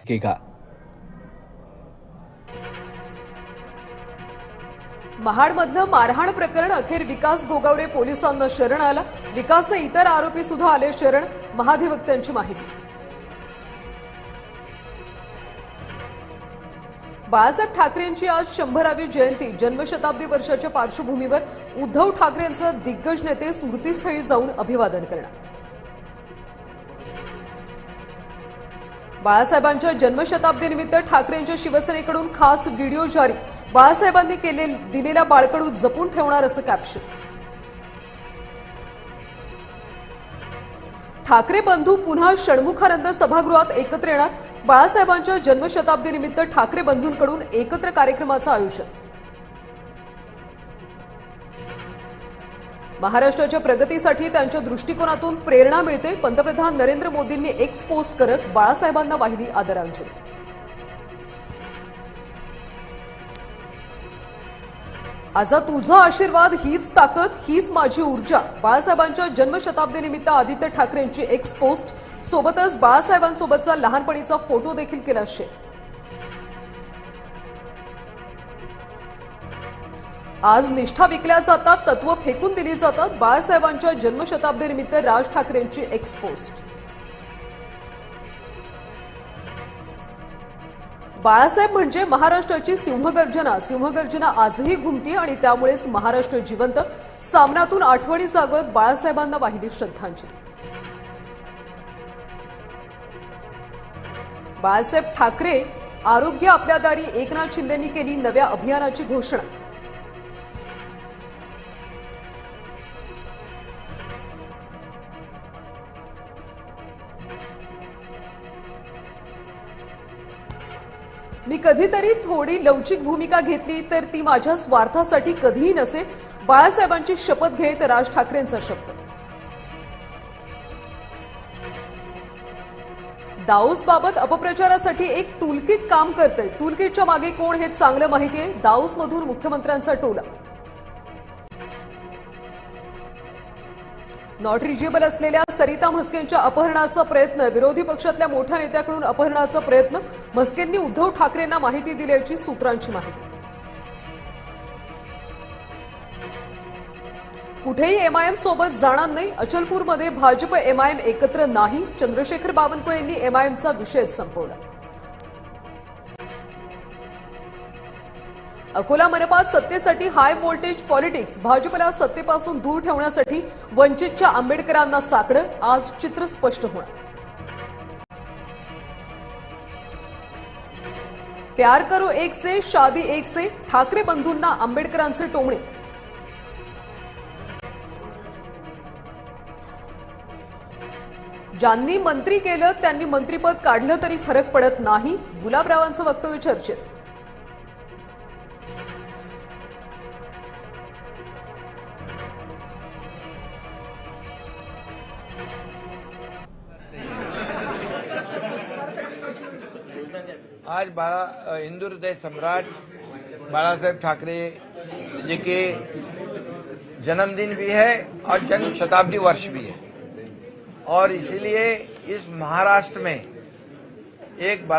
भटकेगा। महाडमधलं मारहाण प्रकरण अखेर विकास गोगावरे पोलिसांना शरण आला। विकासचे इतर आरोपी सुद्धा आले शरण। महाधिवक्त्यांची माहिती। बाळासाहेब ठाकरेंची आज 100वी जयंती। जन्मशताब्दी वर्षाच्या पार्श्वभूमीवर उद्धव ठाकरेंचं दिग्गज नेते स्मृतीस्थळी जाऊन अभिवादन करणार। बाळासाहेबांच्या जन्मशताब्दीनिमित्त ठाकरेंच्या शिवसेनेकडून खास व्हिडिओ जारी। बाळासाहेबांनी दिलेला बाळकडू जपून ठेवणार असं कॅप्शन। ठाकरे बंधू पुन्हा षण्मुखानंद सभागृहात एकत्र येणार। बाळासाहेबांच्या जन्मशताब्दीनिमित्त ठाकरे बंधूंकडून एकत्र कार्यक्रमाचं आयोजन। महाराष्ट्राच्या प्रगतीसाठी त्यांच्या दृष्टिकोनातून प्रेरणा मिळते। पंतप्रधान नरेंद्र मोदींनी एक्स पोस्ट करत बाळासाहेबांना वाहिली आदरांजली। आजा तुझा आशीर्वाद हीच ताकद हीच माझी ऊर्जा। बाळासाहेबांच्या जन्मशताब्दीनिमित्त आदित्य ठाकरेंची एक्स पोस्ट। सोबतच बाळासाहेबांसोबतचा लहानपणीचा फोटो देखील केला शेअर। आज निष्ठा विकल्या जातात, तत्व फेकून दिली जातात। बाळासाहेबांच्या जन्मशताब्दीनिमित्त राज ठाकरेंची एक्स पोस्ट। बाळासाहेब म्हणजे महाराष्ट्राची सिंहगर्जना। सिंहगर्जना आजही घुमती आणि त्यामुळेच महाराष्ट्र जिवंत। सामन्यातून आठवणी जागत बाळासाहेबांना वाहिली श्रद्धांजली। बाळासाहेब ठाकरे आरोग्य आपल्या दारी। एकनाथ शिंदेंनी केली नव्या अभियानाची घोषणा। मी कधीतरी थोडी लवचिक भूमिका घेतली तर ती माझ्या स्वार्थासाठी कधीही नसे। बाळासाहेबांची शपथ घेत राज ठाकरेंचा शब्द। दाऊसबाबत अपप्रचारासाठी एक टूलकिट काम करते। टूलकिटच्या मागे कोण हे चांगलं माहिती आहे। दाऊसमधून मुख्यमंत्र्यांचा टोला। नॉट रिजेबल असलेल्या सरिता म्हस्केंच्या अपहरणाचा प्रयत्न। विरोधी पक्षातल्या मोठ्या नेत्याकडून अपहरणाचा प्रयत्न। म्हस्केंनी उद्धव ठाकरेंना माहिती दिल्याची सूत्रांची माहिती। कुठेही एमआयएम सोबत जाणार नाही। अचलपूरमध्ये भाजप एमआयएम एकत्र नाही। चंद्रशेखर बावनकुळेंनी एमआयएमचा विषयच संपवला। अकोला मनपात सत्तेसाठी हाय व्होल्टेज पॉलिटिक्स। भाजपला सत्तेपासून दूर ठेवण्यासाठी वंचितच्या आंबेडकरांना साकडं। आज चित्र स्पष्ट होणार। प्यार करो एक से शादी एक से। ठाकरे बंधूंना आंबेडकरांचे टोमणे। ज्यांनी मंत्री केलं त्यांनी मंत्रीपद काढलं तरी फरक पडत नाही। गुलाबरावांचं वक्तव्य चर्चेत। आज हिंदू हृदय सम्राट बाळासाहेब ठाकरे जी के जन्मदिन भी है और जन्म शताब्दी वर्ष भी है और इसीलिए इस महाराष्ट्र में एक बाला